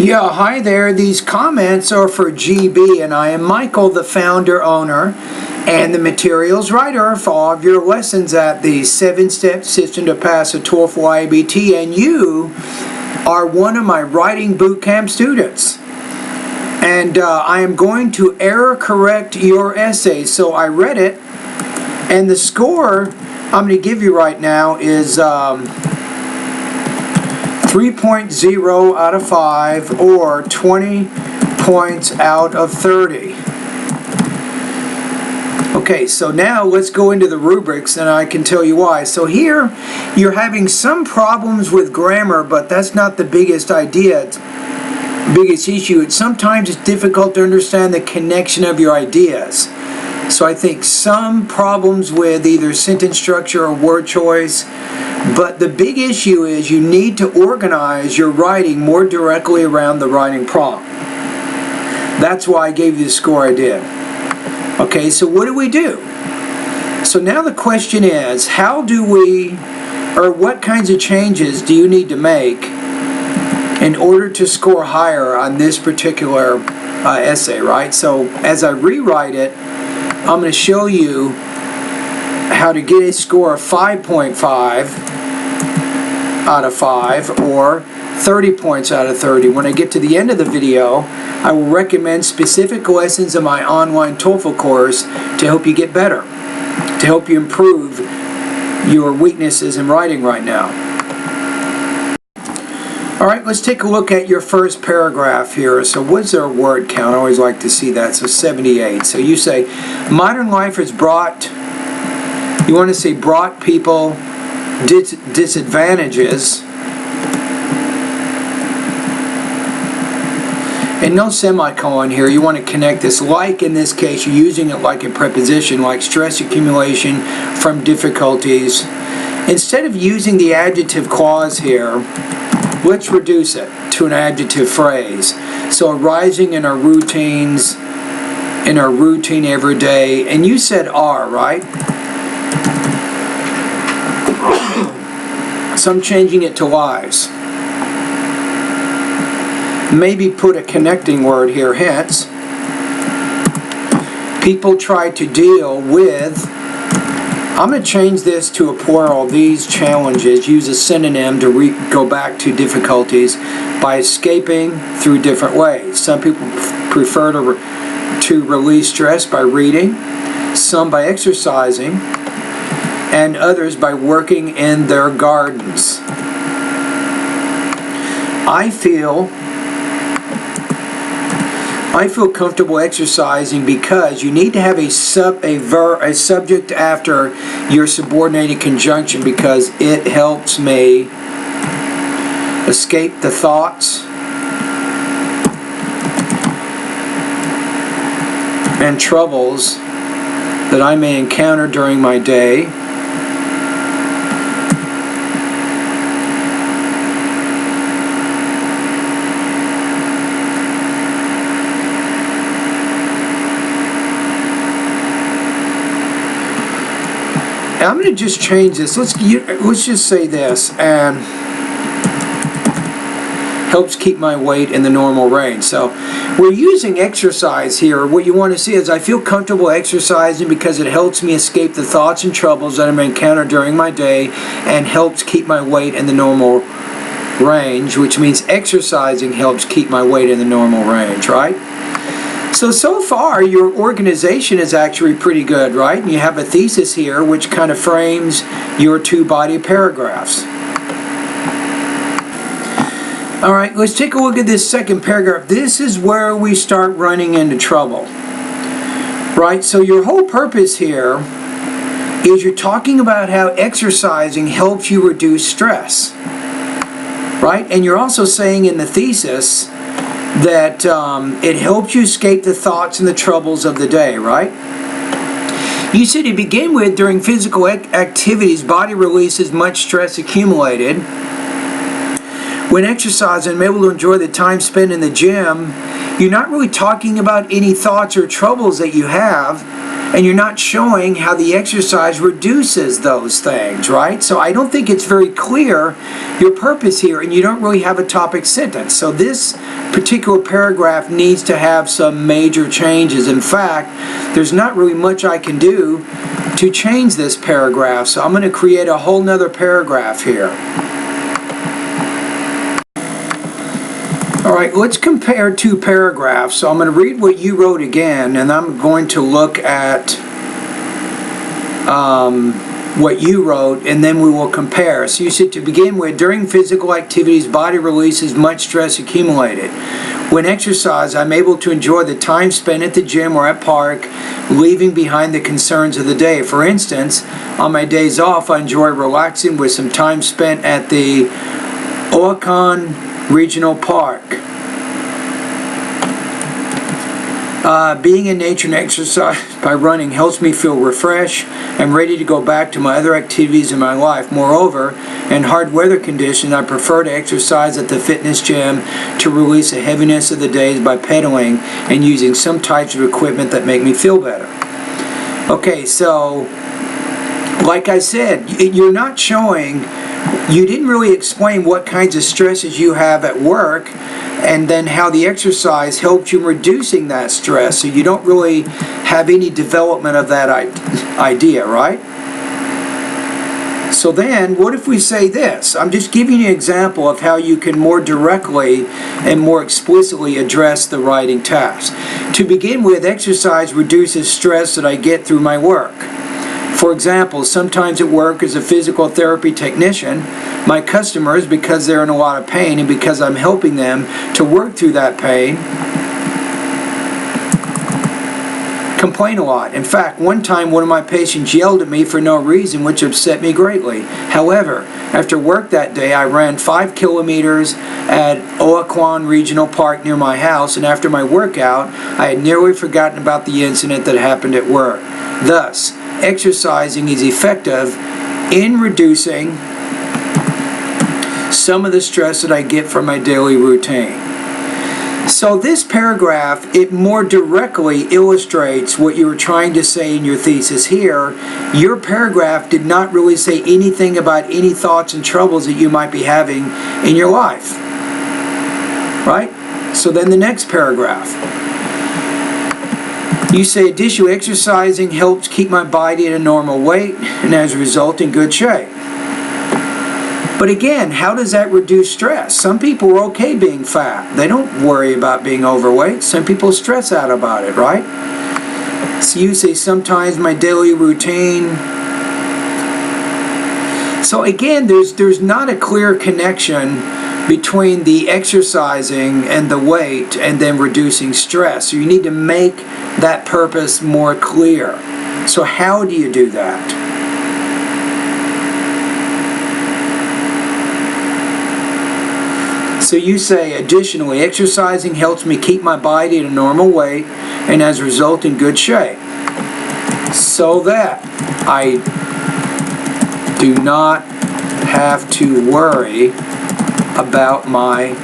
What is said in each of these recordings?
Yeah, hi there. These comments are for GB, and I am Michael, the founder, owner, and the materials writer for all of your lessons at the 7-step system to pass a TOEFL IBT, and you are one of my writing bootcamp students. And I am going to error correct your essay. So I read it, and the score I'm going to give you right now is 3.0 out of 5 or 20 points out of 30. Okay, so now let's go into the rubrics and I can tell you why. So here you're having some problems with grammar, but that's not the biggest issue. Sometimes it's difficult to understand the connection of your ideas. So I think some problems with either sentence structure or word choice, but the big issue is you need to organize your writing more directly around the writing prompt. That's why I gave you the score I did. Okay, so what do we do? So now the question is, what kinds of changes do you need to make in order to score higher on this particular essay, right? So as I rewrite it, I'm going to show you how to get a score of 5.5 out of 5 or 30 points out of 30. When I get to the end of the video, I will recommend specific lessons in my online TOEFL course to help you get better, to help you improve your weaknesses in writing right now. Alright, let's take a look at your first paragraph here. So what's our word count? I always like to see that. So 78. So you say, modern life has brought, you want to say brought people disadvantages, and no semicolon here. You want to connect this, like in this case you're using it like a preposition, like stress accumulation from difficulties. Instead of using the adjective clause here, let's reduce it to an adjective phrase. So arising in our routines, in our routine every day. And you said are, right? So I'm changing it to lives. Maybe put a connecting word here, hence. People try to deal with, I'm going to change this to a plural, these challenges, use a synonym to go back to difficulties by escaping through different ways. Some people prefer to release stress by reading, some by exercising, and others by working in their gardens. I feel comfortable exercising because you need to have a subject after your subordinated conjunction because it helps me escape the thoughts and troubles that I may encounter during my day. I'm going to just change this. Let's just say this, and helps keep my weight in the normal range. So we're using exercise here. What you want to see is I feel comfortable exercising because it helps me escape the thoughts and troubles that I may encounter during my day and helps keep my weight in the normal range, which means exercising helps keep my weight in the normal range, right? So far your organization is actually pretty good, right? And you have a thesis here which kind of frames your two body paragraphs. Alright, let's take a look at this second paragraph. This is where we start running into trouble. Right? So your whole purpose here is you're talking about how exercising helps you reduce stress. Right? And you're also saying in the thesis that it helps you escape the thoughts and the troubles of the day, right? You said to begin with, during physical activities, body releases much stress accumulated. When exercising, I'm able to enjoy the time spent in the gym. You're not really talking about any thoughts or troubles that you have. and you're not showing how the exercise reduces those things, right? So I don't think it's very clear your purpose here, and you don't really have a topic sentence. So this particular paragraph needs to have some major changes. In fact, there's not really much I can do to change this paragraph, so I'm going to create a whole nother paragraph here. Alright, let's compare two paragraphs. So I'm going to read what you wrote again, and I'm going to look at what you wrote, and then we will compare. So you said, to begin with, during physical activities, body releases much stress accumulated. When exercise, I'm able to enjoy the time spent at the gym or at park, leaving behind the concerns of the day. For instance, on my days off, I enjoy relaxing with some time spent at the Occoquan Regional Park. Being in nature and exercise by running helps me feel refreshed and ready to go back to my other activities in my life. Moreover, in hard weather conditions, I prefer to exercise at the fitness gym to release the heaviness of the days by pedaling and using some types of equipment that make me feel better. Okay, so like I said, you're not showing, you didn't really explain what kinds of stresses you have at work, and then how the exercise helps you in reducing that stress. So you don't really have any development of that idea, right? So then, what if we say this? I'm just giving you an example of how you can more directly and more explicitly address the writing task. To begin with, exercise reduces stress that I get through my work. For example, sometimes at work as a physical therapy technician, my customers, because they're in a lot of pain and because I'm helping them to work through that pain, complain a lot. In fact, one time one of my patients yelled at me for no reason, which upset me greatly. However, after work that day, I ran 5 kilometers at Occoquan Regional Park near my house, and after my workout, I had nearly forgotten about the incident that happened at work. Thus, exercising is effective in reducing some of the stress that I get from my daily routine. So this paragraph, it more directly illustrates what you were trying to say in your thesis here. Your paragraph did not really say anything about any thoughts and troubles that you might be having in your life. Right? So then the next paragraph. You say, additionally, exercising helps keep my body at a normal weight and as a result in good shape. But again, how does that reduce stress? Some people are okay being fat. They don't worry about being overweight. Some people stress out about it, right? So you say, sometimes my daily routine. So again, there's not a clear connection between the exercising and the weight and then reducing stress. So you need to make that purpose more clear. So how do you do that? So you say, additionally, exercising helps me keep my body at a normal weight and as a result in good shape, so that I do not have to worry about my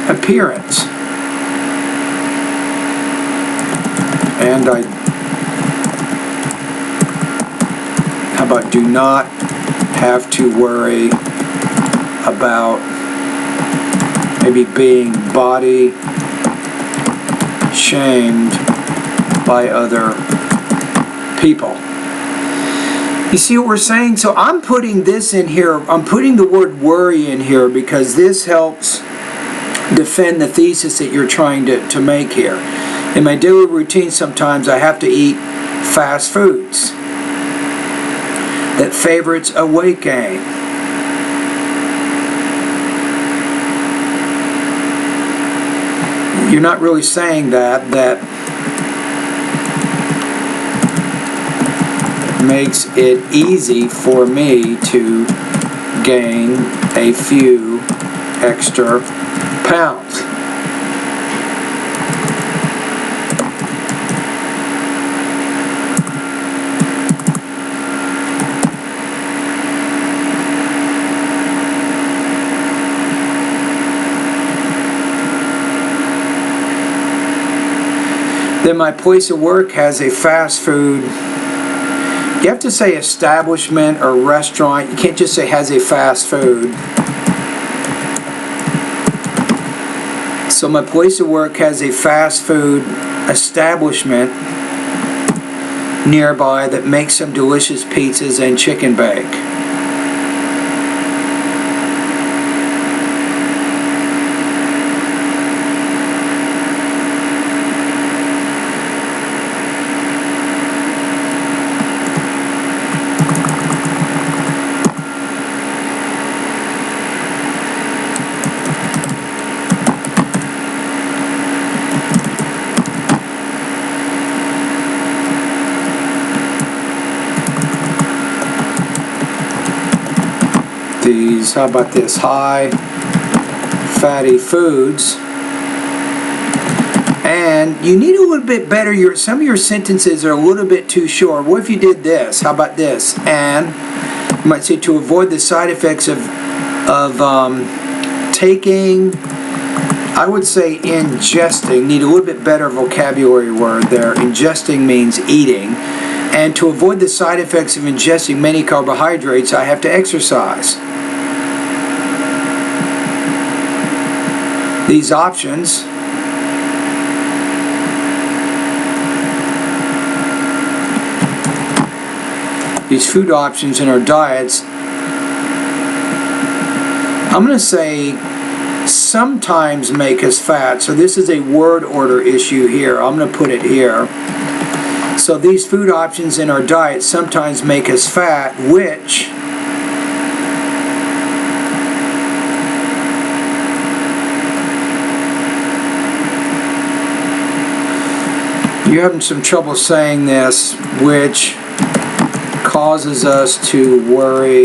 appearance. And how about do not have to worry about maybe being body shamed by other people. You see what we're saying? So I'm putting this in here, I'm putting the word worry in here because this helps defend the thesis that you're trying to make here. In my daily routine, sometimes I have to eat fast foods that favors a weight gain. You're not really saying that makes it easy for me to gain a few extra pounds. Then my place of work has a fast food. You have to say establishment or restaurant. You can't just say has a fast food. So my place of work has a fast food establishment nearby that makes some delicious pizzas and chicken bake. How about this? High fatty foods. And you need a little bit better. Some of your sentences are a little bit too short. What if you did this? How about this? And you might say to avoid the side effects of taking, I would say ingesting. Need a little bit better vocabulary word there. Ingesting means eating. And to avoid the side effects of ingesting many carbohydrates, I have to exercise. These options these food options in our diets, I'm going to say sometimes make us fat. So this is a word order issue here. I'm going to put it here. So these food options in our diet sometimes make us fat, which you're having some trouble saying this, which causes us to worry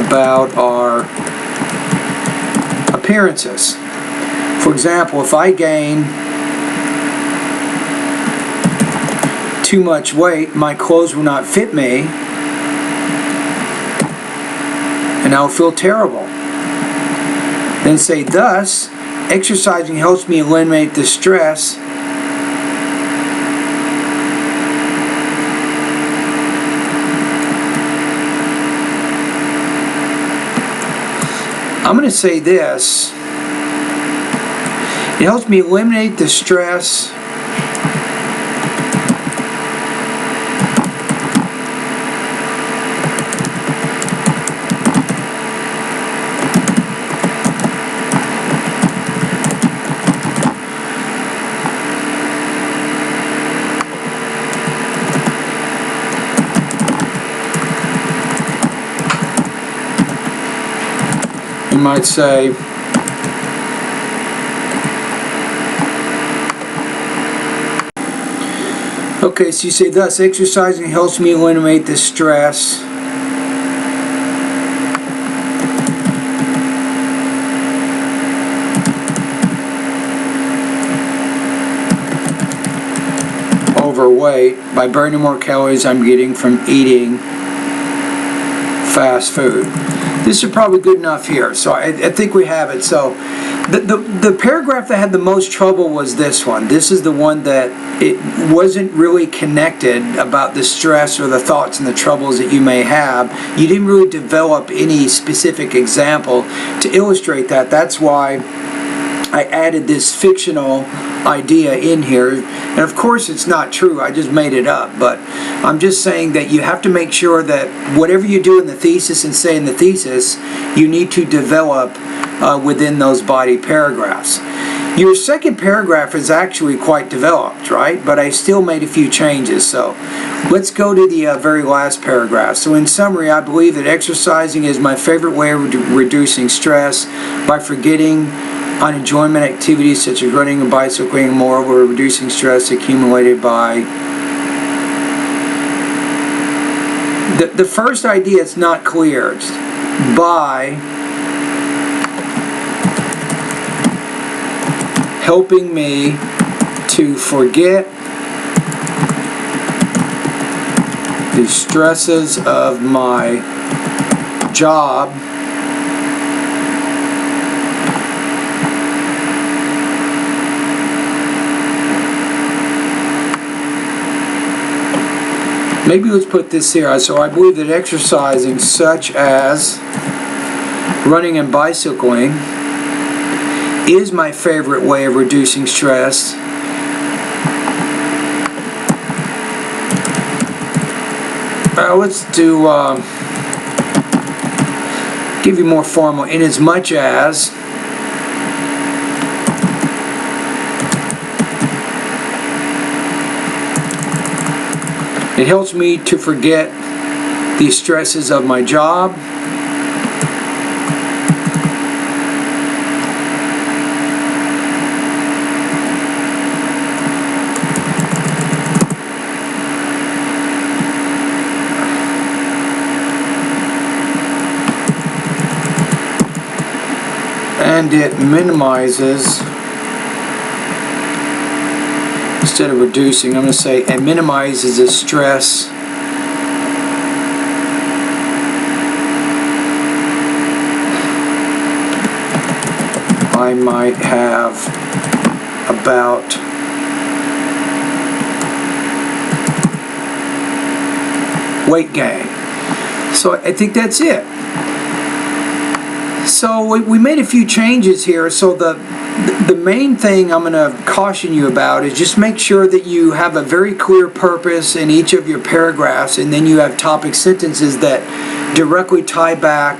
about our appearances. For example, if I gain too much weight, my clothes will not fit me, and I'll feel terrible. Then say, thus, exercising helps me eliminate the stress I'm going to say this. It helps me eliminate the stress you might say, okay, so you say, thus exercising helps me eliminate the stress overweight by burning more calories I'm getting from eating fast food. This is probably good enough here, so I think we have it. So the paragraph that had the most trouble was this one. This is the one that it wasn't really connected about the stress or the thoughts and the troubles that you may have. You didn't really develop any specific example to illustrate that. That's why I added this fictional idea in here, and of course it's not true, I just made it up, but I'm just saying that you have to make sure that whatever you do in the thesis and say in the thesis, you need to develop within those body paragraphs. Your second paragraph is actually quite developed, right? But I still made a few changes, so let's go to the very last paragraph. So in summary, I believe that exercising is my favorite way of reducing stress by forgetting on enjoyment activities such as running and bicycling, and moreover reducing stress accumulated by. The first idea is not clear. It's by helping me to forget the stresses of my job maybe let's put this here. So I believe that exercising such as running and bicycling is my favorite way of reducing stress. Let's do, give you more formal, in as much as it helps me to forget the stresses of my job, and it minimizes, instead of reducing, I'm going to say it minimizes the stress I might have about weight gain. So I think that's it. So we made a few changes here. So the main thing I'm going to caution you about is just make sure that you have a very clear purpose in each of your paragraphs, and then you have topic sentences that directly tie back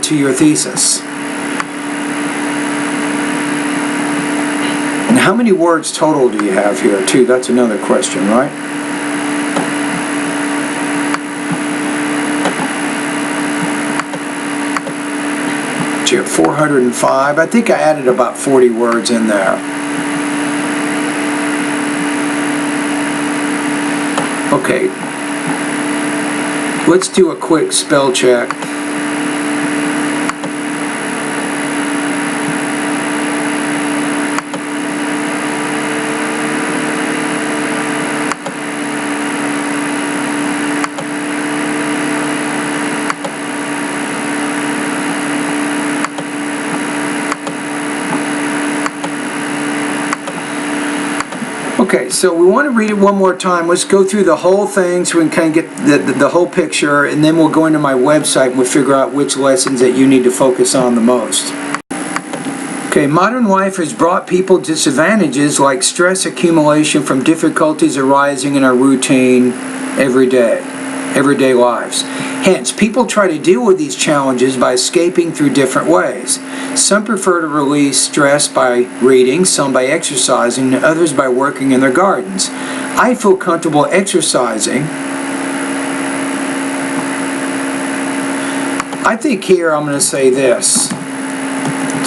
to your thesis. And how many words total do you have here too? That's another question, right? You have 405. I think I added about 40 words in there. Okay, let's do a quick spell check. Okay, so we want to read it one more time. Let's go through the whole thing so we can kind of get the whole picture, and then we'll go into my website and we'll figure out which lessons that you need to focus on the most. Okay, modern life has brought people disadvantages like stress accumulation from difficulties arising in our routine everyday lives. Hence, people try to deal with these challenges by escaping through different ways. Some prefer to release stress by reading, some by exercising, and others by working in their gardens. I feel comfortable exercising. I think here I'm going to say this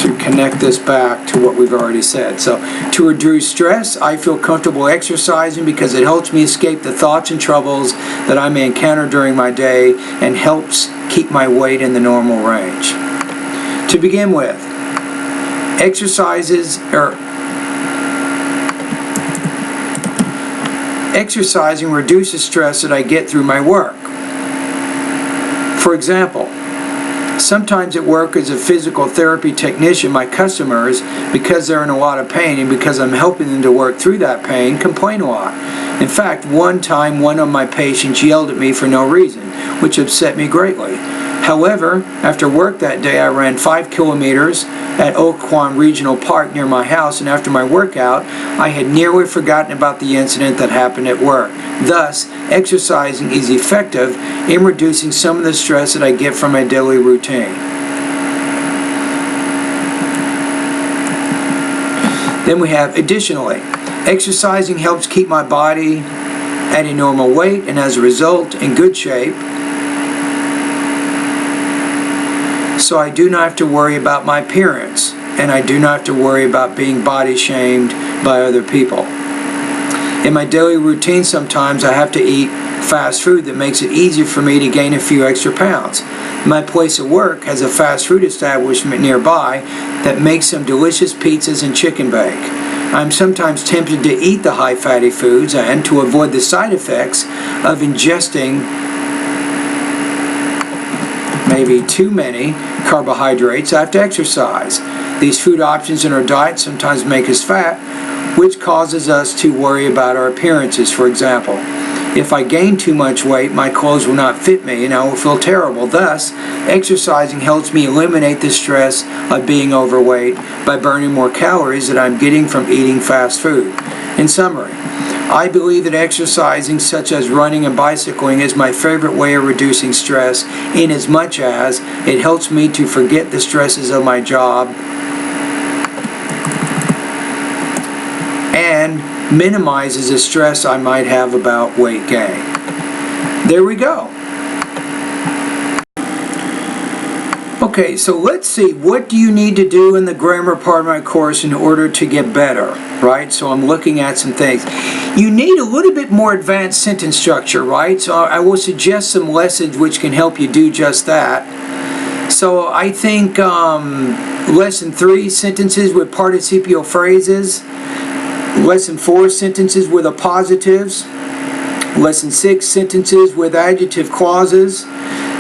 to connect this back to what we've already said. So, to reduce stress, I feel comfortable exercising because it helps me escape the thoughts and troubles that I may encounter during my day and helps keep my weight in the normal range. To begin with, exercising reduces stress that I get through my work. For example, sometimes at work as a physical therapy technician, my customers, because they're in a lot of pain and because I'm helping them to work through that pain, complain a lot. In fact, one time one of my patients yelled at me for no reason, which upset me greatly. However, after work that day, I ran 5 kilometers at Occoquan Regional Park near my house, and after my workout, I had nearly forgotten about the incident that happened at work. Thus, exercising is effective in reducing some of the stress that I get from my daily routine. Then we have, additionally, exercising helps keep my body at a normal weight and as a result in good shape, so I do not have to worry about my appearance, and I do not have to worry about being body shamed by other people. In my daily routine, sometimes I have to eat fast food that makes it easier for me to gain a few extra pounds. My place of work has a fast food establishment nearby that makes some delicious pizzas and chicken bake. I'm sometimes tempted to eat the high fatty foods and to avoid the side effects of ingesting maybe too many carbohydrates, I have to exercise. These food options in our diet sometimes make us fat, which causes us to worry about our appearances. For example, If I gain too much weight, my clothes will not fit me and I will feel terrible. Thus, exercising helps me eliminate the stress of being overweight by burning more calories that I'm getting from eating fast food. In summary, I believe that exercising, such as running and bicycling, is my favorite way of reducing stress, in as much as it helps me to forget the stresses of my job and minimizes the stress I might have about weight gain. There we go. Okay, so let's see, what do you need to do in the grammar part of my course in order to get better, right? So I'm looking at some things. You need a little bit more advanced sentence structure, right? So I will suggest some lessons which can help you do just that. So I think Lesson 3, sentences with participial phrases. Lesson 4, sentences with appositives. Lesson 6, sentences with adjective clauses.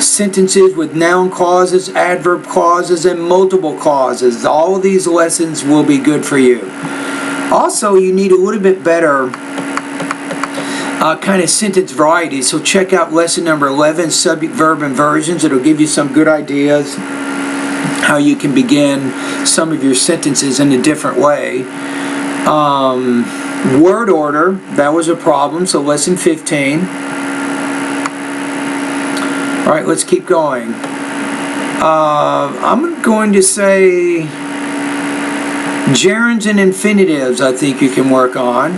Sentences with noun clauses, adverb clauses, and multiple clauses. All of these lessons will be good for you. Also, you need a little bit better kind of sentence variety. So check out lesson number 11, subject, verb, inversions. It'll give you some good ideas how you can begin some of your sentences in a different way. Word order, that was a problem, so lesson 15. Alright, let's keep going. I'm going to say gerunds and infinitives I think you can work on.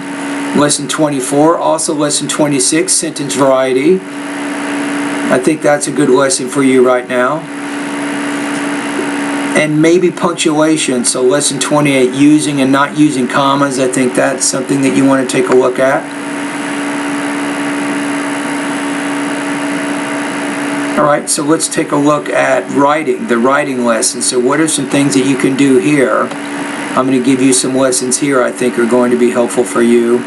Lesson 24, also lesson 26, sentence variety. I think that's a good lesson for you right now. And maybe punctuation, so lesson 28, using and not using commas. I think that's something that you want to take a look at. Alright, so let's take a look at writing, the writing lesson. So what are some things that you can do here? I'm going to give you some lessons here I think are going to be helpful for you.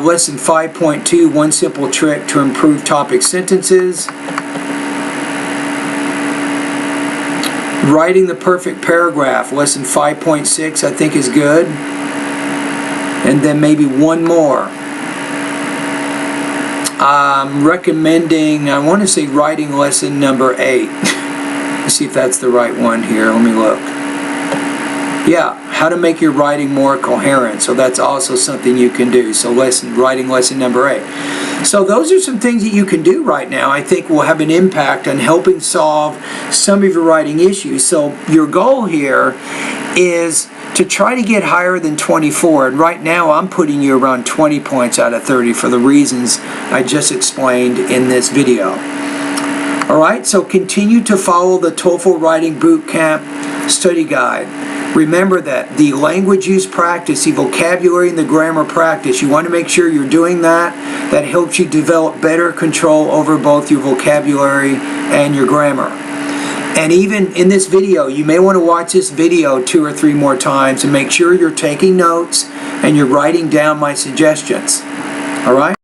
Lesson 5.2, one simple trick to improve topic sentences. Writing the perfect paragraph, lesson 5.6 I think is good. And then maybe one more. I'm recommending, I want to say writing lesson number 8. Let's see if that's the right one here. Let me look. Yeah, how to make your writing more coherent. So that's also something you can do. So writing lesson number 8. So those are some things that you can do right now I think will have an impact on helping solve some of your writing issues. So your goal here is to try to get higher than 24, and right now I'm putting you around 20 points out of 30 for the reasons I just explained in this video. Alright, so continue to follow the TOEFL Writing Bootcamp study guide. Remember that the language use practice, the vocabulary and the grammar practice, you want to make sure you're doing that. That helps you develop better control over both your vocabulary and your grammar. And even in this video, you may want to watch this video 2 or 3 more times and make sure you're taking notes and you're writing down my suggestions. Alright?